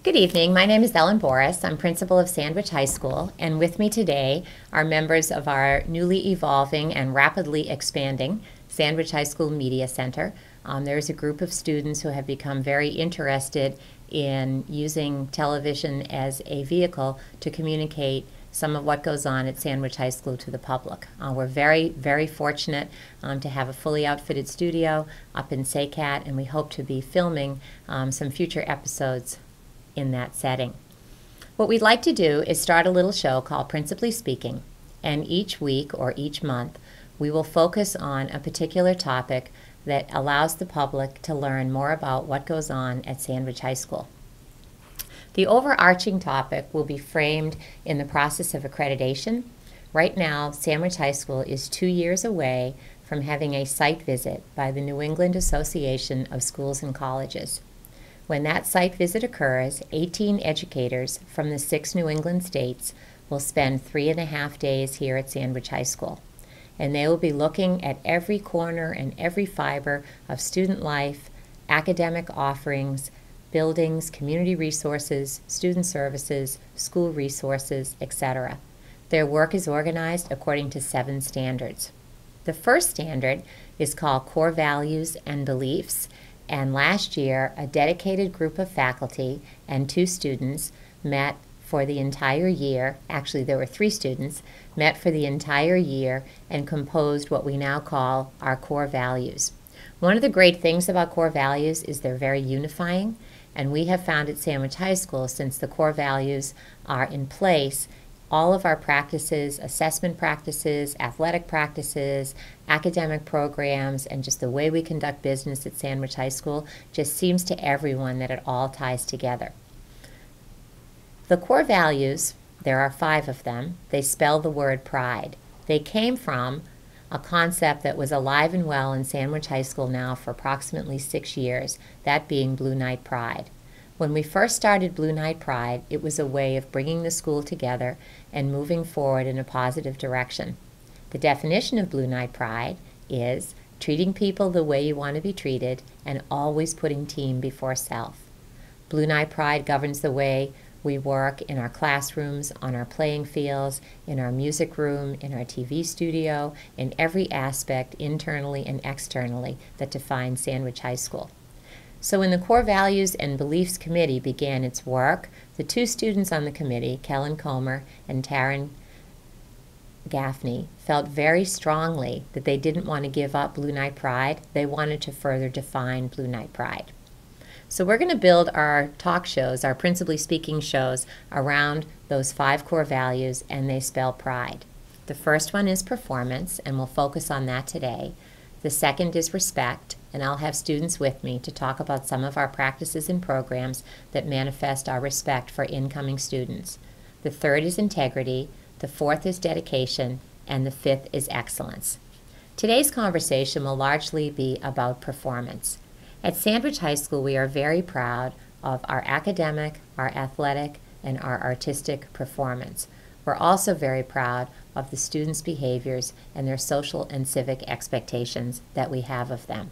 Good evening. My name is Ellen Boris. I'm principal of Sandwich High School, and with me today are members of our newly evolving and rapidly expanding Sandwich High School Media Center. There's a group of students who have become very interested in using television as a vehicle to communicate some of what goes on at Sandwich High School to the public. We're very, very fortunate to have a fully outfitted studio up in Mcat, and we hope to be filming some future episodes in that setting. What we'd like to do is start a little show called Principally Speaking, and each week or each month we will focus on a particular topic that allows the public to learn more about what goes on at Sandwich High School. The overarching topic will be framed in the process of accreditation. Right now, Sandwich High School is 2 years away from having a site visit by the New England Association of Schools and Colleges. When that site visit occurs, 18 educators from the 6 New England states will spend 3.5 days here at Sandwich High School. And they will be looking at every corner and every fiber of student life, academic offerings, buildings, community resources, student services, school resources, etc. Their work is organized according to 7 standards. The first standard is called Core Values and Beliefs. And last year, a dedicated group of faculty and 2 students met for the entire year. Actually, there were 3 students, met for the entire year and composed what we now call our core values. One of the great things about core values is they're very unifying, and we have found at Sandwich High School, since the core values are in place, all of our practices, assessment practices, athletic practices, academic programs, and just the way we conduct business at Sandwich High School just seems to everyone that it all ties together. The core values, there are 5 of them. They spell the word pride. They came from a concept that was alive and well in Sandwich High School now for approximately 6 years, that being Blue Night Pride. When we first started Blue Night Pride, it was a way of bringing the school together and moving forward in a positive direction. The definition of Blue Night Pride is treating people the way you want to be treated and always putting team before self. Blue Night Pride governs the way we work in our classrooms, on our playing fields, in our music room, in our TV studio, in every aspect internally and externally that defines Sandwich High School. So when the Core Values and Beliefs Committee began its work, the 2 students on the committee, Kellen Comer and Taryn Gaffney, felt very strongly that they didn't want to give up Blue Night Pride. They wanted to further define Blue Night Pride. So we're going to build our talk shows, our Principally Speaking shows, around those 5 core values, and they spell pride. The first one is performance, and we'll focus on that today. The second is respect, and I'll have students with me to talk about some of our practices and programs that manifest our respect for incoming students. The third is integrity, the fourth is dedication, and the 5th is excellence. Today's conversation will largely be about performance. At Sandwich High School, we are very proud of our academic, our athletic, and our artistic performance. We're also very proud of the students' behaviors and their social and civic expectations that we have of them.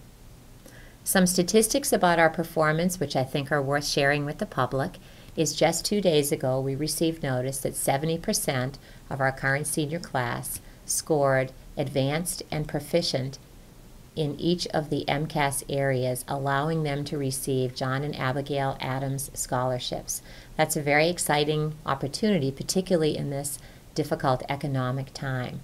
Some statistics about our performance, which I think are worth sharing with the public, is just 2 days ago we received notice that 70% of our current senior class scored advanced and proficient in each of the Mcat areas, allowing them to receive John and Abigail Adams scholarships. That's a very exciting opportunity, particularly in this difficult economic time.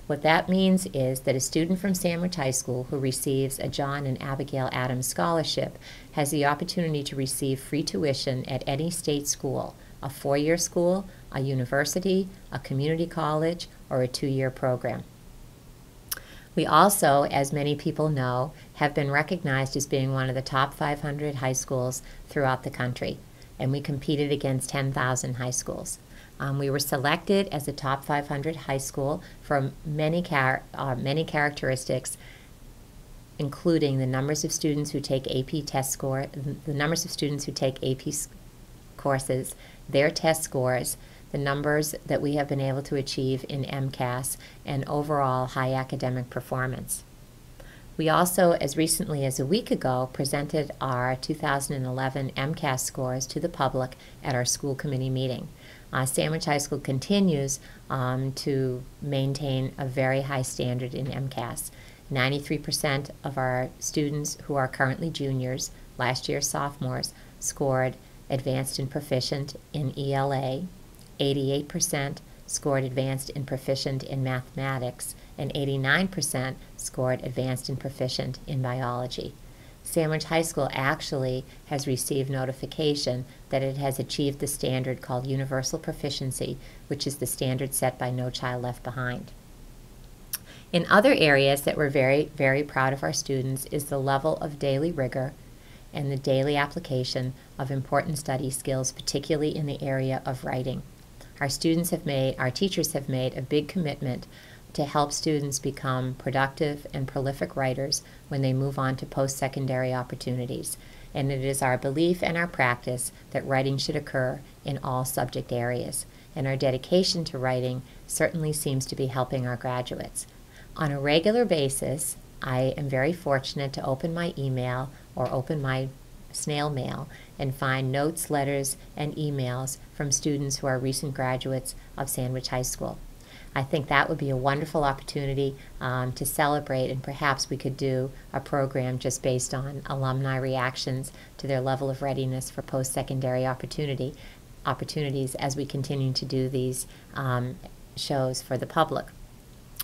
What that means is that a student from Sandwich High School who receives a John and Abigail Adams scholarship has the opportunity to receive free tuition at any state school, a 4-year school, a university, a community college, or a 2-year program. We also, as many people know, have been recognized as being one of the top 500 high schools throughout the country, and we competed against 10,000 high schools. We were selected as a top 500 high school for many characteristics, including the numbers of students who take AP test score, the numbers of students who take AP courses, their test scores, the numbers that we have been able to achieve in MCAS, and overall high academic performance. We also, as recently as a week ago, presented our 2011 Mcat Scores to the public at our school committee meeting. Sandwich High School continues to maintain a very high standard in MCAS. 93% of our students who are currently juniors, last year sophomores, scored advanced and proficient in ELA. 88% scored advanced and proficient in mathematics, and 89% scored advanced and proficient in biology. Sandwich High School actually has received notification that it has achieved the standard called Universal Proficiency, which is the standard set by No Child Left Behind. In other areas that we're very, very proud of our students is the level of daily rigor and the daily application of important study skills, particularly in the area of writing. Our teachers have made a big commitment to help students become productive and prolific writers when they move on to post-secondary opportunities. And it is our belief and our practice that writing should occur in all subject areas. And our dedication to writing certainly seems to be helping our graduates. On a regular basis, I am very fortunate to open my email or open my snail mail and find notes, letters, and emails from students who are recent graduates of Sandwich High School. I think that would be a wonderful opportunity to celebrate, and perhaps we could do a program just based on alumni reactions to their level of readiness for post-secondary opportunities as we continue to do these shows for the public.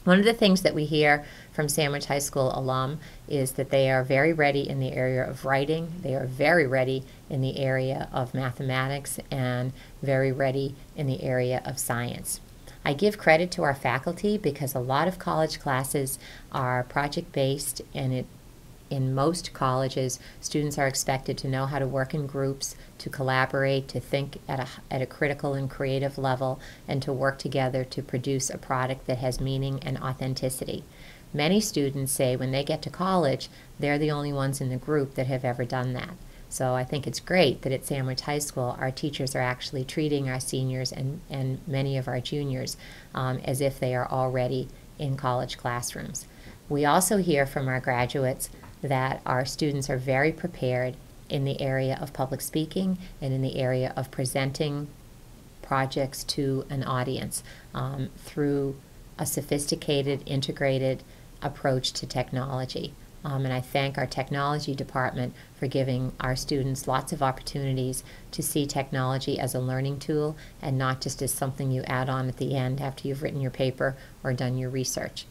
One of the things that we hear from Sandwich High School alum is that they are very ready in the area of writing, they are very ready in the area of mathematics, and very ready in the area of science. I give credit to our faculty because a lot of college classes are project-based, and in most colleges, students are expected to know how to work in groups, to collaborate, to think at a critical and creative level, and to work together to produce a product that has meaning and authenticity. Many students say when they get to college, they're the only ones in the group that have ever done that. So I think it's great that at Sandwich High School, our teachers are actually treating our seniors and many of our juniors as if they are already in college classrooms. We also hear from our graduates that our students are very prepared in the area of public speaking and in the area of presenting projects to an audience through a sophisticated, integrated approach to technology. And I thank our technology department for giving our students lots of opportunities to see technology as a learning tool and not just as something you add on at the end after you've written your paper or done your research.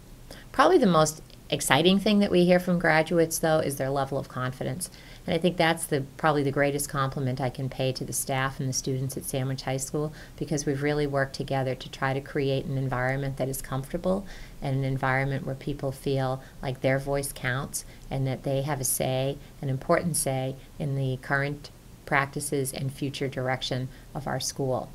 Probably the most exciting thing that we hear from graduates, though, is their level of confidence. And I think that's probably the greatest compliment I can pay to the staff and the students at Sandwich High School, because we've really worked together to try to create an environment that is comfortable and an environment where people feel like their voice counts and that they have a say, an important say, in the current practices and future direction of our school.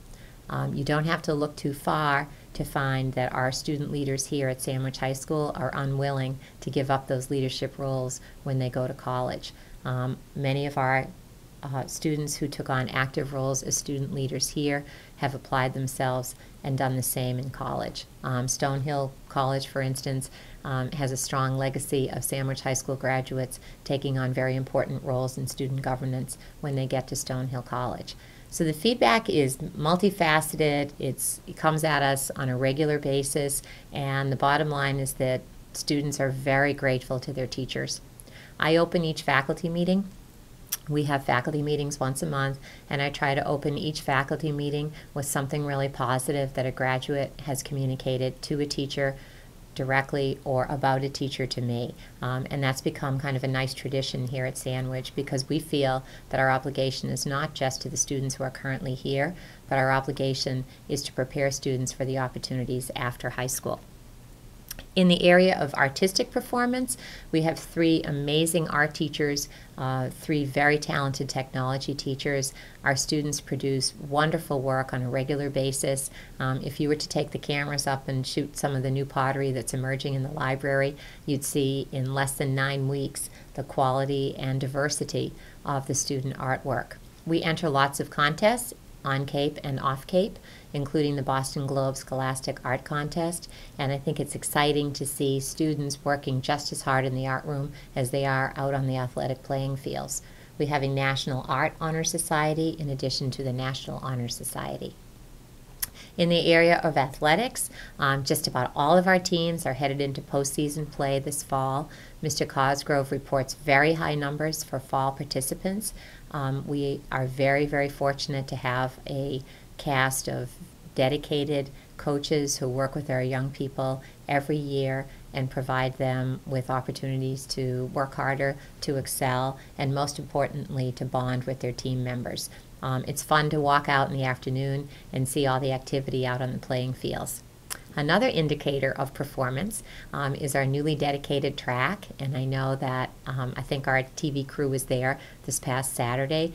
You don't have to look too far to find that our student leaders here at Sandwich High School are unwilling to give up those leadership roles when they go to college. Many of our students who took on active roles as student leaders here have applied themselves and done the same in college. Stonehill College, for instance, has a strong legacy of Sandwich High School graduates taking on very important roles in student governance when they get to Stonehill College. So the feedback is multifaceted, it comes at us on a regular basis, and the bottom line is that students are very grateful to their teachers. I open each faculty meeting. We have faculty meetings once a month, and I try to open each faculty meeting with something really positive that a graduate has communicated to a teacher directly or about a teacher to me. And that's become kind of a nice tradition here at Sandwich, because we feel that our obligation is not just to the students who are currently here, but our obligation is to prepare students for the opportunities after high school. In the area of artistic performance, we have 3 amazing art teachers, 3 very talented technology teachers. Our students produce wonderful work on a regular basis. If you were to take the cameras up and shoot some of the new pottery that's emerging in the library, you'd see in less than 9 weeks the quality and diversity of the student artwork. We enter lots of contests on Cape and off Cape, including the Boston Globe Scholastic Art Contest. And I think it's exciting to see students working just as hard in the art room as they are out on the athletic playing fields. We have a National Art Honor Society in addition to the National Honor Society. In the area of athletics, just about all of our teams are headed into postseason play this fall. Mr. Cosgrove reports very high numbers for fall participants. We are very, very fortunate to have a cast of dedicated coaches who work with our young people every year and provide them with opportunities to work harder, to excel, and most importantly, to bond with their team members. It's fun to walk out in the afternoon and see all the activity out on the playing fields. Another indicator of performance is our newly dedicated track, and I know that I think our TV crew was there this past Saturday.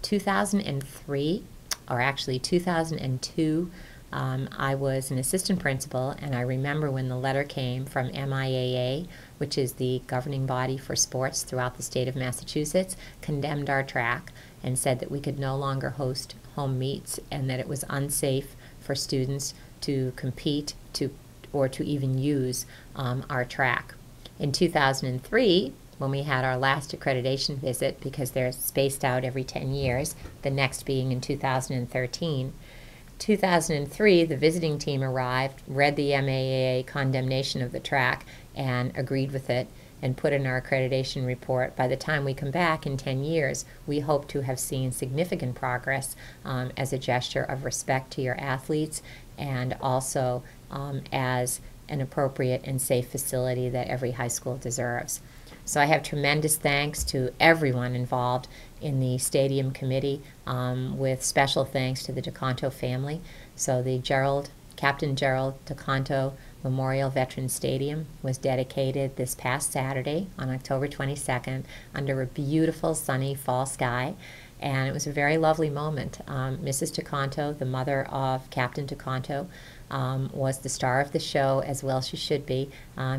2003, or actually 2002, I was an assistant principal, and I remember when the letter came from MIAA, which is the governing body for sports throughout the state of Massachusetts, condemned our track and said that we could no longer host home meets and that it was unsafe for students to compete or to even use our track. In 2003, when we had our last accreditation visit, because they're spaced out every 10 years, the next being in 2013, 2003, the visiting team arrived, read the MAAA condemnation of the track, and agreed with it, and put in our accreditation report. By the time we come back in 10 years, we hope to have seen significant progress as a gesture of respect to your athletes, and also as an appropriate and safe facility that every high school deserves. So I have tremendous thanks to everyone involved in the stadium committee, with special thanks to the DeConto family. So the Captain Gerald DeConto Memorial Veterans Stadium was dedicated this past Saturday on October 22nd under a beautiful sunny fall sky, and it was a very lovely moment. Mrs. DeConto, the mother of Captain DeConto, was the star of the show, as well she should be.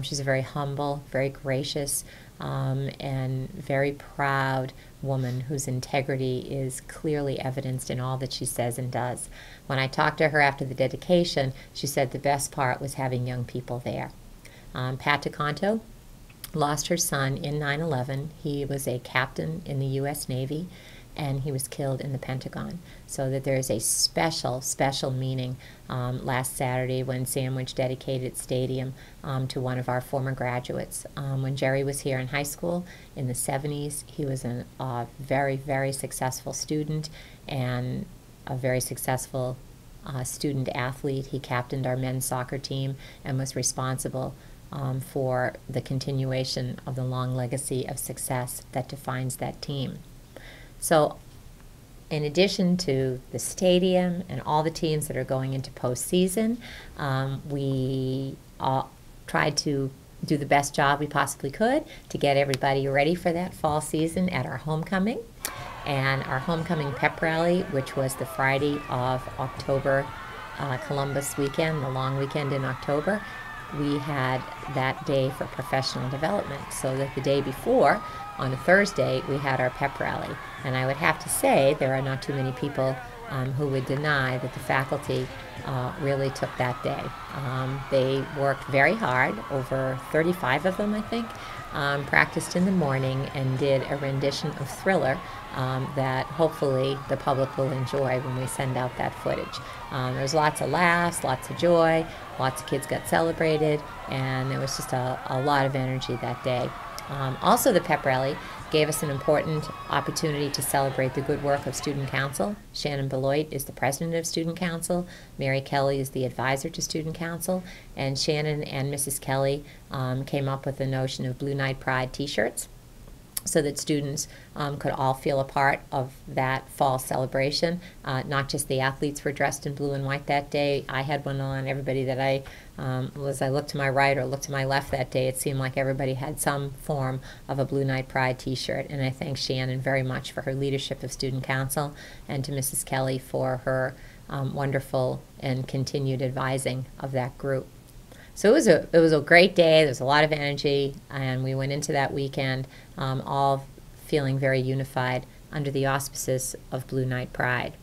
She's a very humble, very gracious, and very proud woman whose integrity is clearly evidenced in all that she says and does. When I talked to her after the dedication, she said the best part was having young people there. Pat DeConto lost her son in 9/11. He was a captain in the U.S. Navy, and he was killed in the Pentagon. So that there is a special, special meaning last Saturday when Sandwich dedicated stadium to one of our former graduates. When Jerry was here in high school in the 70s, he was a very, very successful student and a very successful student athlete. He captained our men's soccer team and was responsible for the continuation of the long legacy of success that defines that team. So in addition to the stadium and all the teams that are going into postseason, we tried to do the best job we possibly could to get everybody ready for that fall season at our homecoming. And our homecoming pep rally, which was the Friday of October, Columbus weekend, the long weekend in October, we had that day for professional development, so that the day before, on a Thursday, we had our pep rally. And I would have to say there are not too many people who would deny that the faculty really took that day. They worked very hard, over 35 of them, I think, practiced in the morning and did a rendition of Thriller that hopefully the public will enjoy when we send out that footage. There was lots of laughs, lots of joy, lots of kids got celebrated, and there was just a lot of energy that day. Also, the pep rally gave us an important opportunity to celebrate the good work of Student Council. Shannon Beloit is the president of Student Council. Mary Kelly is the advisor to Student Council. And Shannon and Mrs. Kelly came up with the notion of Blue Night Pride t-shirts, so that students could all feel a part of that fall celebration. Not just the athletes were dressed in blue and white that day. I had one on. Everybody that I looked to my right or looked to my left that day, it seemed like everybody had some form of a Blue Night Pride t-shirt. And I thank Shannon very much for her leadership of Student Council, and to Mrs. Kelly for her wonderful and continued advising of that group. So it was a great day. There was a lot of energy, and we went into that weekend all feeling very unified under the auspices of Blue Night Pride.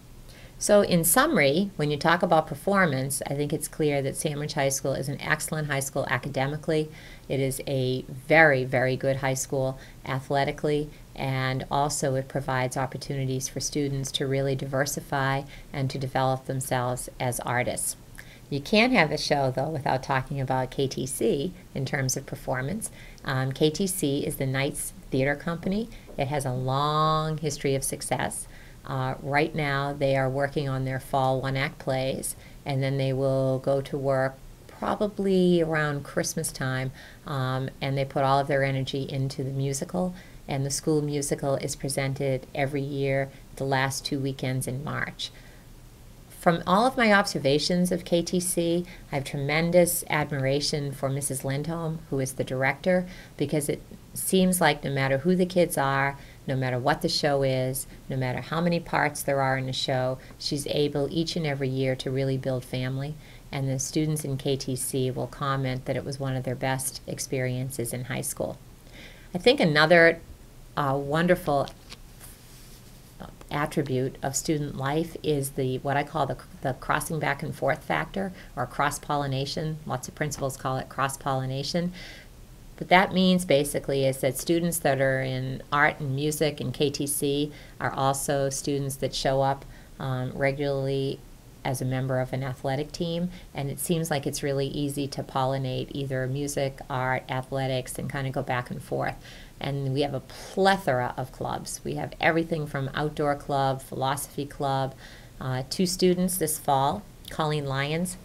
So in summary, when you talk about performance, I think it's clear that Sandwich High School is an excellent high school academically. It is a very, very good high school athletically, and also it provides opportunities for students to really diversify and to develop themselves as artists. You can't have a show, though, without talking about KTC in terms of performance. KTC is the Knights Theater Company. It has a long history of success. Right now, they are working on their fall one-act plays, and then they will go to work probably around Christmas time, and they put all of their energy into the musical, and the school musical is presented every year the last 2 weekends in March. From all of my observations of KTC, I have tremendous admiration for Mrs. Lindholm, who is the director, because it seems like no matter who the kids are, no matter what the show is, no matter how many parts there are in the show, she's able each and every year to really build family. And the students in KTC will comment that it was one of their best experiences in high school. I think another wonderful attribute of student life is what I call the crossing back and forth factor, or cross-pollination. Lots of principals call it cross-pollination. What that means basically is that students that are in art and music and KTC are also students that show up regularly as a member of an athletic team, and it seems like it's really easy to pollinate either music, art, athletics, and kind of go back and forth. And we have a plethora of clubs. We have everything from outdoor club, philosophy club. 2 students this fall, Colleen Lyons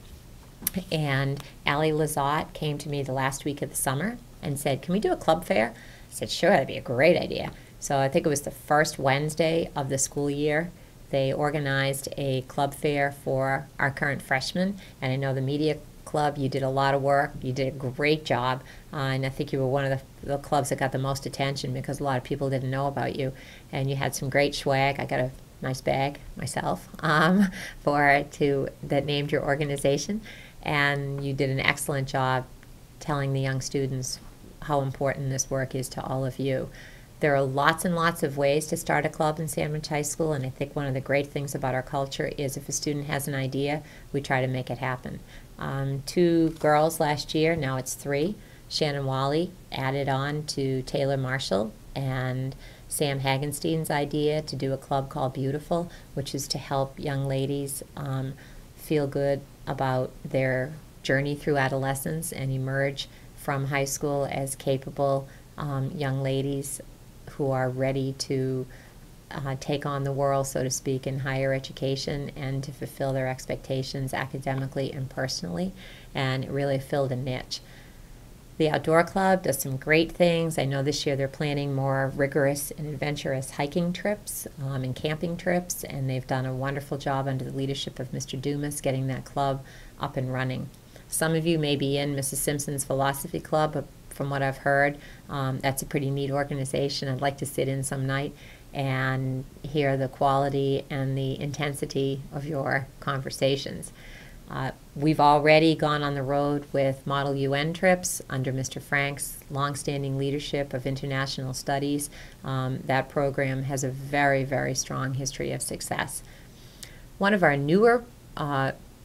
and Allie Lizotte, came to me the last week of the summer and said, "Can we do a club fair?" I said, "Sure, that'd be a great idea." So I think it was the first Wednesday of the school year. They organized a club fair for our current freshmen, and I know the media club, you did a lot of work. You did a great job, and I think you were one of the clubs that got the most attention because a lot of people didn't know about you, and you had some great swag. I got a nice bag myself that named your organization, and you did an excellent job telling the young students how important this work is to all of you. There are lots and lots of ways to start a club in Sandwich High School, and I think one of the great things about our culture is if a student has an idea, we try to make it happen. 2 girls last year, now it's 3. Shannon Wally added on to Taylor Marshall and Sam Hagenstein's idea to do a club called Beautiful, which is to help young ladies feel good about their journey through adolescence and emerge from high school as capable young ladies who are ready to take on the world, so to speak, in higher education and to fulfill their expectations academically and personally, and it really filled a niche. The Outdoor Club does some great things. I know this year they're planning more rigorous and adventurous hiking trips and camping trips, and they've done a wonderful job under the leadership of Mr. Dumas getting that club up and running. Some of you may be in Mrs. Simpson's Philosophy Club, but from what I've heard, that's a pretty neat organization. I'd like to sit in some night and hear the quality and the intensity of your conversations. We've already gone on the road with Model UN trips under Mr. Frank's longstanding leadership of international studies. That program has a very, very strong history of success. One of our newer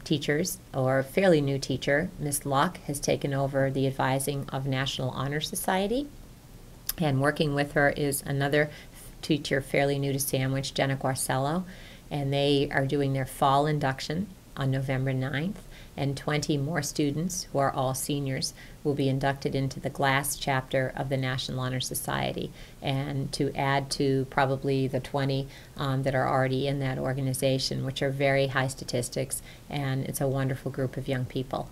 teachers, or fairly new teacher, Miss Locke, has taken over the advising of National Honor Society, and working with her is another teacher fairly new to Sandwich, Jenna Guarcello, and they are doing their fall induction on November 9th, and 20 more students, who are all seniors, will be inducted into the Glass chapter of the National Honor Society, and to add to probably the 20 that are already in that organization, which are very high statistics, and it's a wonderful group of young people.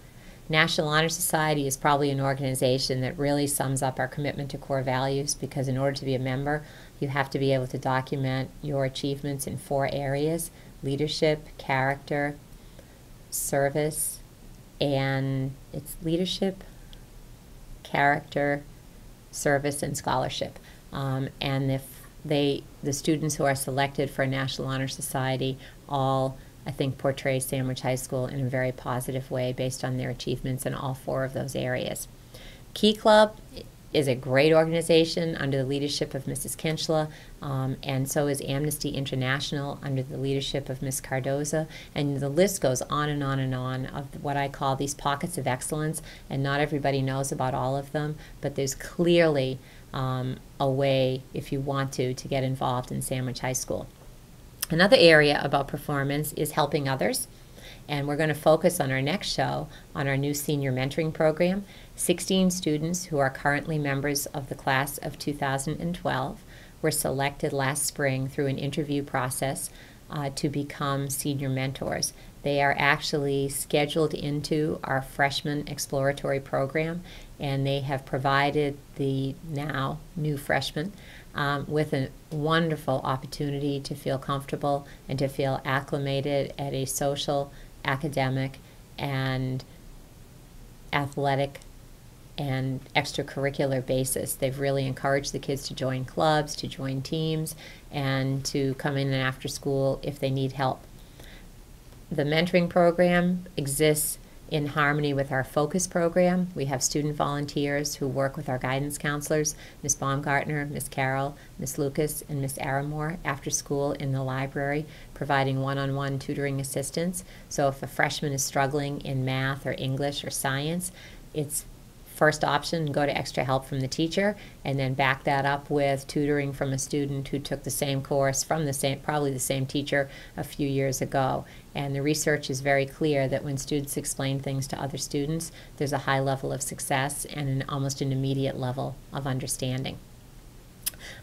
National Honor Society is probably an organization that really sums up our commitment to core values, because in order to be a member, you have to be able to document your achievements in 4 areas: leadership, character, service, and it's leadership, character, service, and scholarship. And if the students who are selected for a National Honor Society all, I think, portray Sandwich High School in a very positive way based on their achievements in all 4 of those areas. Key Club is a great organization under the leadership of Mrs. Kinchla, and so is Amnesty International under the leadership of Ms. Cardoza, and the list goes on and on and on of what I call these pockets of excellence, and not everybody knows about all of them, but there's clearly a way, if you want to get involved in Sandwich High School. Another area about performance is helping others. And we're going to focus on our next show on our new senior mentoring program. 16 students who are currently members of the class of 2012 were selected last spring through an interview process to become senior mentors. They are actually scheduled into our freshman exploratory program, and they have provided the now new freshmen with a wonderful opportunity to feel comfortable and to feel acclimated at a social, academic, and athletic and extracurricular basis. They've really encouraged the kids to join clubs, to join teams, and to come in after school if they need help. The mentoring program exists in harmony with our focus program. We have student volunteers who work with our guidance counselors, Ms. Baumgartner, Ms. Carroll, Ms. Lucas, and Ms. Aramore after school in the library, providing one-on-one tutoring assistance. So if a freshman is struggling in math or English or science, it's first option, go to extra help from the teacher, and then back that up with tutoring from a student who took the same course from probably the same teacher a few years ago. And the research is very clear that when students explain things to other students, there's a high level of success and almost an immediate level of understanding.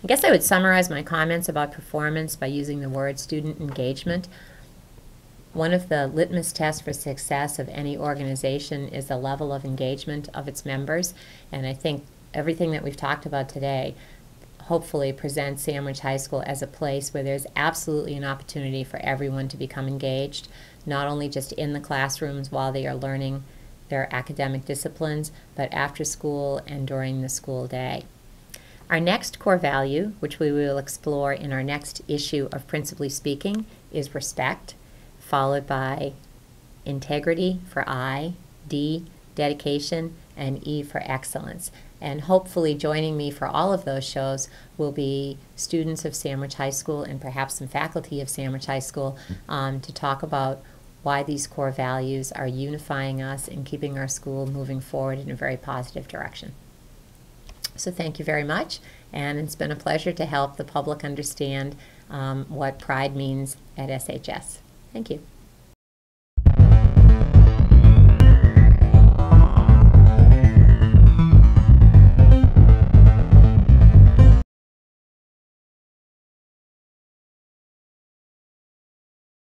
I guess I would summarize my comments about performance by using the word student engagement. One of the litmus tests for success of any organization is the level of engagement of its members, and I think everything that we've talked about today hopefully presents Sandwich High School as a place where there's absolutely an opportunity for everyone to become engaged, not only just in the classrooms while they are learning their academic disciplines, but after school and during the school day. Our next core value, which we will explore in our next issue of Principally Speaking, is respect, followed by integrity for I, D, dedication, and E for excellence. And hopefully joining me for all of those shows will be students of Sandwich High School and perhaps some faculty of Sandwich High School to talk about why these core values are unifying us and keeping our school moving forward in a very positive direction. So thank you very much, and it's been a pleasure to help the public understand what pride means at SHS. Thank you.